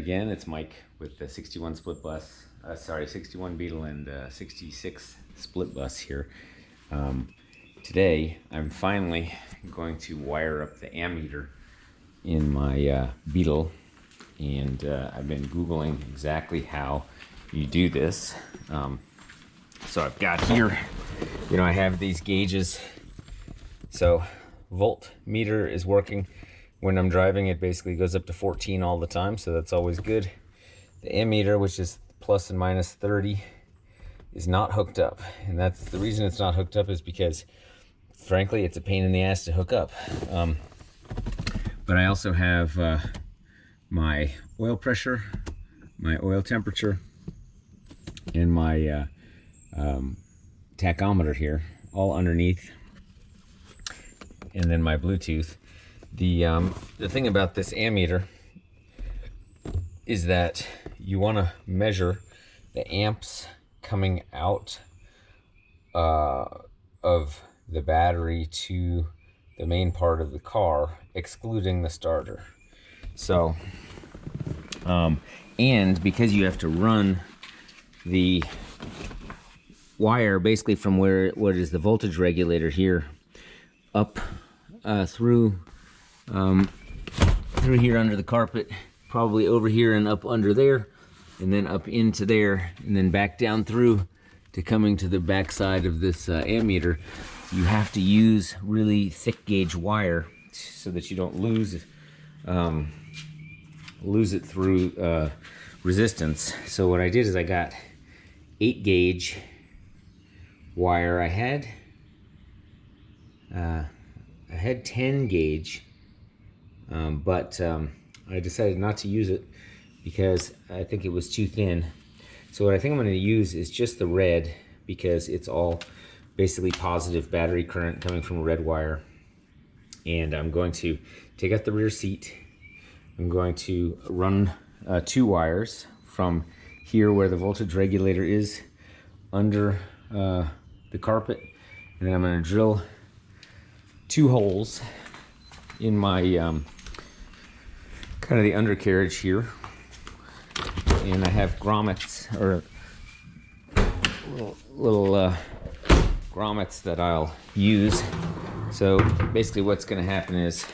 again. It's Mike with the 61 split bus. 61 Beetle and 66 split bus here. Today, I'm finally going to wire up the ammeter in my Beetle, and I've been Googling exactly how you do this. So I've got here, I have these gauges. So voltmeter is working. When I'm driving, it basically goes up to 14 all the time, so that's always good. The ammeter, which is plus and minus 30, is not hooked up. And that's the reason it's not hooked up, is because, frankly, it's a pain in the ass to hook up. But I also have my oil pressure, my oil temperature, and my tachometer here, all underneath. And then my Bluetooth. The thing about this ammeter is that you want to measure the amps coming out of the battery to the main part of the car, excluding the starter. So, and because you have to run the wire basically from what is the voltage regulator here up through here under the carpet, probably over here and up under there, and then up into there, and then back down through to coming to the back side of this ammeter. You have to use really thick gauge wire so that you don't lose it through resistance. So what I did is I got 8 gauge wire. I had 10 gauge, but I decided not to use it because I think it was too thin. So what I think I'm going to use is just the red, because it's all basically positive battery current coming from a red wire. And I'm going to take out the rear seat. I'm going to run 2 wires from here where the voltage regulator is under the carpet, and then I'm going to drill 2 holes in my kind of the undercarriage here, and I have grommets, or little grommets that I'll use. So basically what's going to happen is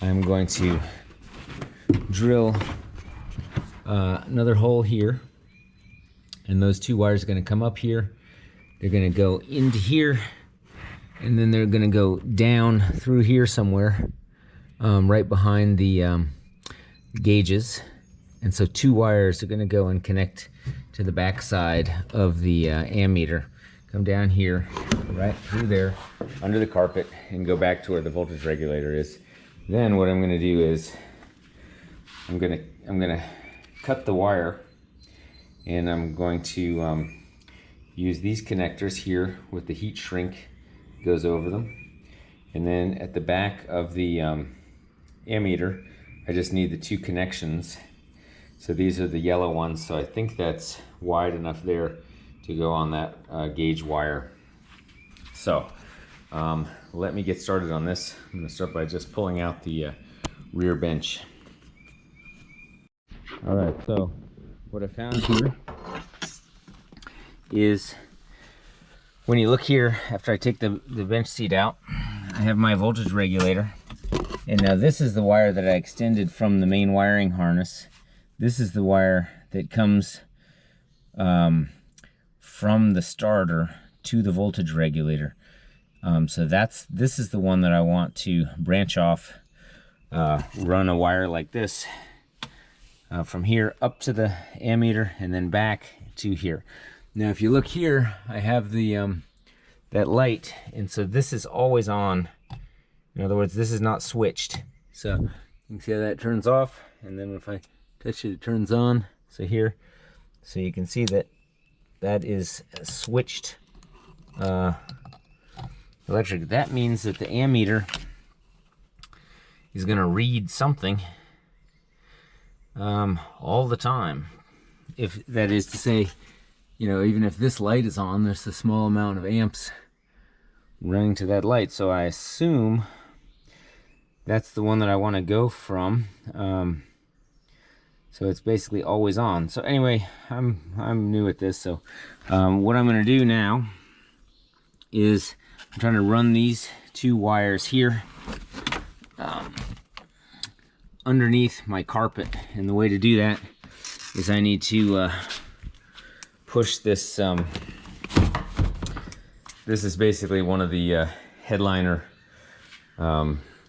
I'm going to drill another hole here, and those 2 wires are going to come up here. They're going to go into here, and then they're going to go down through here somewhere, right behind the gauges. And so 2 wires are going to go and connect to the back side of the ammeter. Come down here, right through there, under the carpet, and go back to where the voltage regulator is. Then what I'm going to do is I'm going to cut the wire, and I'm going to use these connectors here with the heat shrink goes over them. And then at the back of the ammeter, I just need the 2 connections. So these are the yellow ones, so I think that's wide enough there to go on that gauge wire. So let me get started on this. I'm going to start by just pulling out the rear bench. Alright, so what I found here is, when you look here, after I take the bench seat out, I have my voltage regulator. And now this is the wire that I extended from the main wiring harness. This is the wire that comes from the starter to the voltage regulator. So this is the one that I want to branch off, run a wire like this from here up to the ammeter, and then back to here. Now if you look here, I have the that light, and so this is always on. In other words, this is not switched. So you can see how that turns off, and then if I touch it, it turns on. So here, so you can see that that is switched electric. That means that the ammeter is going to read something all the time. If that is to say, even if this light is on, there's a small amount of amps running to that light. So I assume that's the one that I want to go from. so it's basically always on. So anyway, I'm new at this, so what I'm going to do now is I'm trying to run these 2 wires here underneath my carpet, and the way to do that is I need to push this. This is basically one of the headliner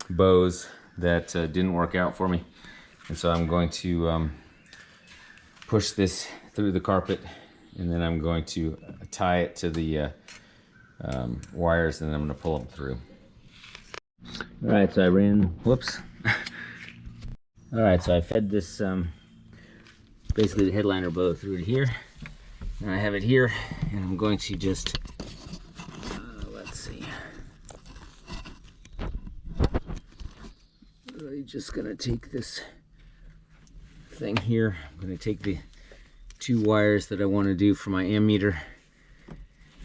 bows that didn't work out for me, and so I'm going to push this through the carpet, and then I'm going to tie it to the wires, and then I'm going to pull them through. All right, so I ran, whoops. All right, so I fed this basically the headliner bow through to here, and I have it here, and I'm going to just let's see, really just gonna take this thing here. I'm gonna take the 2 wires that I want to do for my ammeter.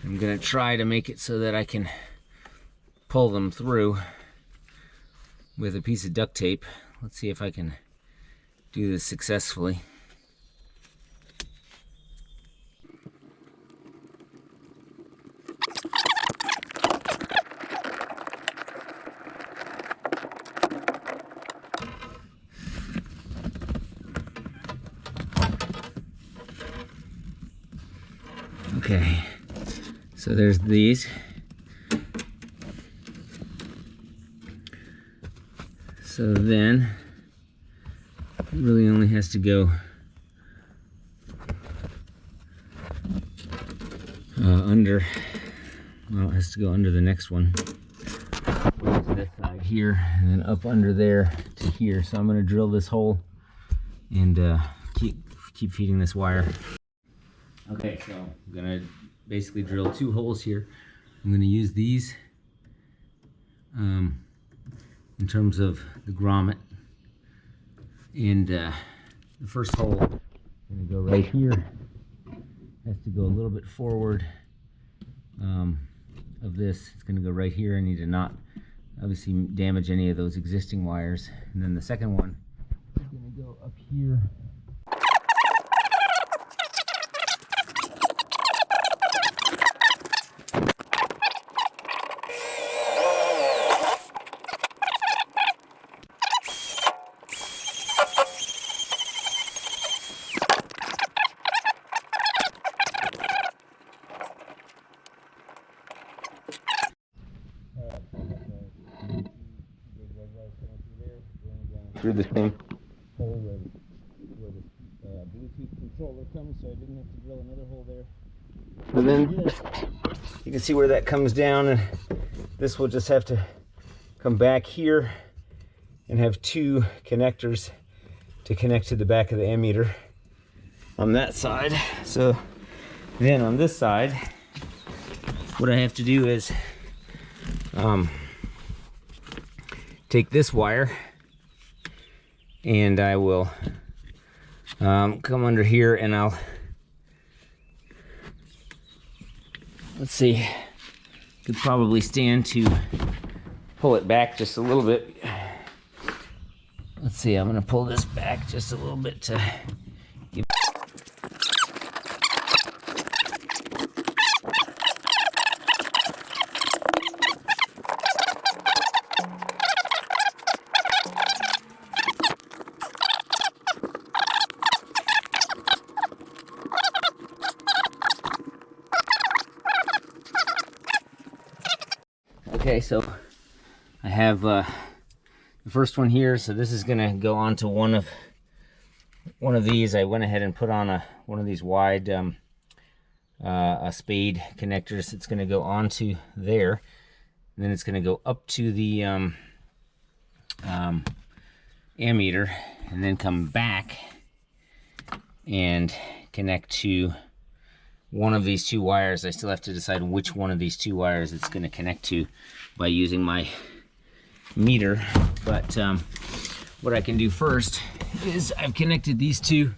I'm gonna try to make it so that I can pull them through with a piece of duct tape. Let's see if I can do this successfully. Okay, so there's these. So then it really only has to go under, well, it has to go under the next one, to this side here, and then up under there to here. So I'm going to drill this hole and keep feeding this wire. Okay, so I'm going to basically drill 2 holes here. I'm going to use these in terms of the grommet, and the first hole is going to go right here. Has to go a little bit forward of this. It's going to go right here. I need to not obviously damage any of those existing wires. And then the second one is going to go up here. Through the same hole where the Bluetooth controller comes, so I didn't have to drill another hole there. So then you can see where that comes down, and this will just have to come back here and have 2 connectors to connect to the back of the ammeter on that side. So then on this side, what I have to do is take this wire, and I will come under here, and I'll, let's see, could probably stand to pull it back just a little bit. Let's see, I'm going to pull this back just a little bit to give. Okay, so I have the first one here. So this is going to go onto one of these. I went ahead and put on one of these wide spade connectors. It's going to go onto there, and then it's going to go up to the ammeter, and then come back and connect to one of these 2 wires. I still have to decide which one of these 2 wires it's going to connect to by using my meter. But what I can do first is I've connected these 2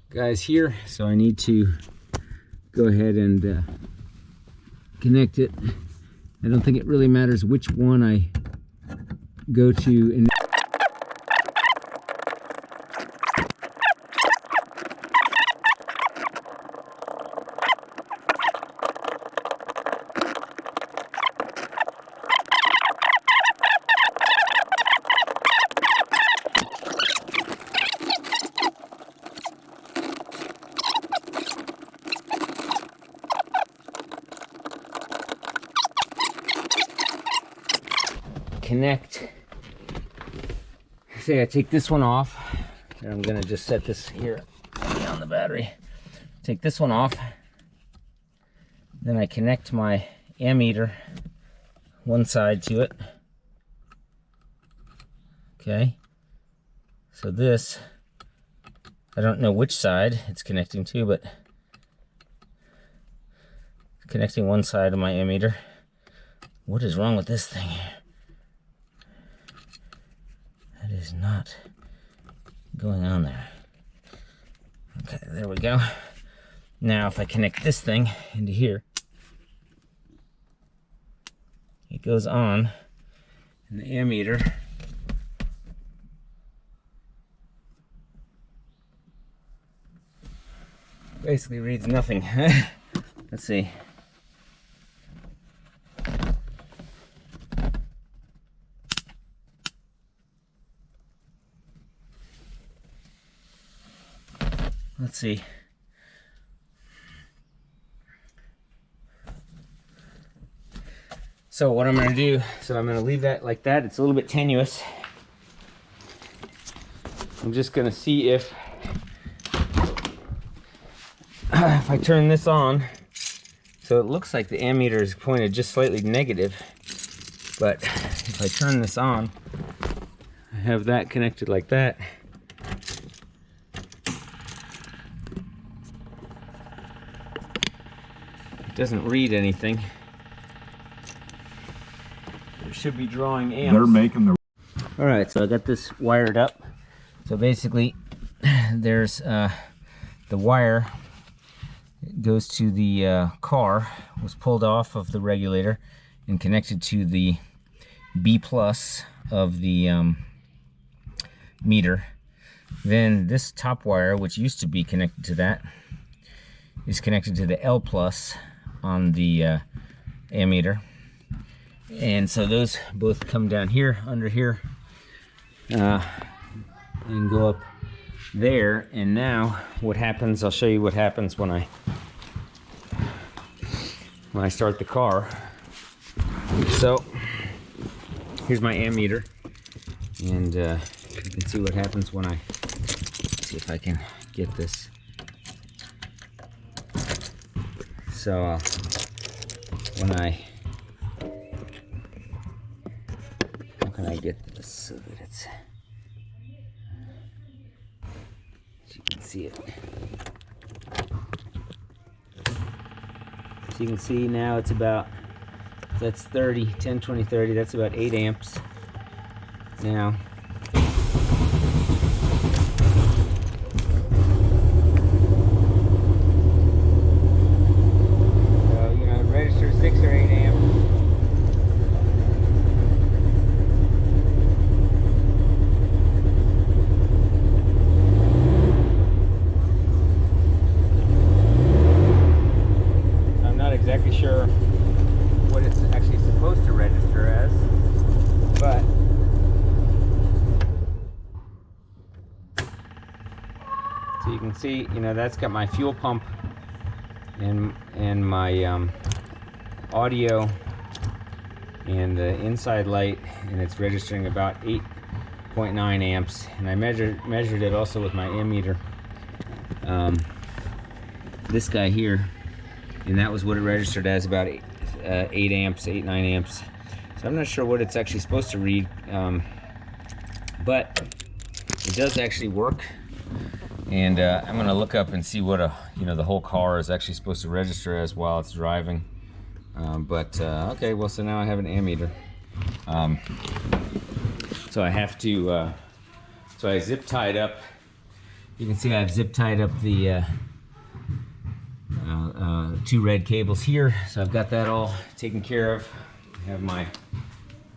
guys here, so I need to go ahead and connect it. I don't think it really matters which one I go to. connect, say I take this one off, and I'm gonna just set this here on the battery. Take this one off, then I connect my ammeter one side to it. Okay, so this, I don't know which side it's connecting to, but it's connecting one side of my ammeter. What is wrong with this thing? That is not going on there. Okay, there we go. Now if I connect this thing into here, it goes on, and the ammeter basically reads nothing. Let's see. Let's see. So what I'm going to do, so I'm going to leave that like that. It's a little bit tenuous. I'm just going to see if I turn this on. So it looks like the ammeter is pointed just slightly negative, but if I turn this on, I have that connected like that. It doesn't read anything. It should be drawing amps. They're making the... All right, so I got this wired up. So basically, there's the wire. It goes to the car, was pulled off of the regulator and connected to the B plus of the meter. Then this top wire, which used to be connected to that, is connected to the L plus on the ammeter. And so those both come down here, under here, and go up there. And now what happens, I'll show you what happens when I start the car. So here's my ammeter, and you can see what happens when I, let's see if I can get this. So when I, how can I get this so that it's, so you can see it. So you can see now it's about, that's 30, 10, 20, 30, that's about 8 amps now. So, you know, register 6 or 8 amps. I'm not exactly sure what it's actually supposed to register as, but so you can see, you know, that's got my fuel pump and my audio and the inside light, and it's registering about 8.9 amps. And I measured it also with my ammeter, this guy here, and that was what it registered as, about 8 amps, 8, 9 amps. So I'm not sure what it's actually supposed to read, but it does actually work. And I'm going to look up and see what the whole car is actually supposed to register as while it's driving. Okay, well, so now I have an ammeter. So I have to, so I zip tied up. You can see I've zip tied up the 2 red cables here, so I've got that all taken care of. I have my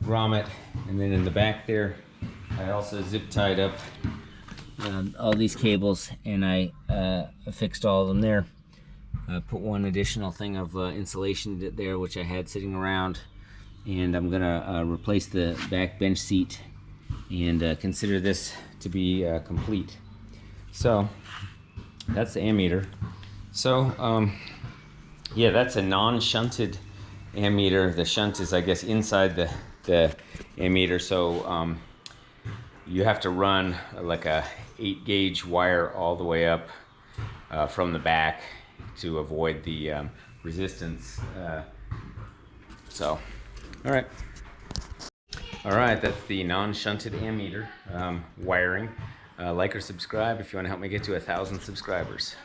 grommet, and then in the back there I also zip tied up all these cables, and I fixed all of them there. Put one additional thing of insulation there which I had sitting around, and I'm gonna replace the back bench seat and consider this to be complete. So that's the ammeter. So yeah, that's a non-shunted ammeter. The shunt is, I guess, inside the the ammeter. So you have to run like a 8-gauge wire all the way up from the back to avoid the resistance. All right. All right, that's the non-shunted ammeter wiring. Like or subscribe if you want to help me get to 1,000 subscribers.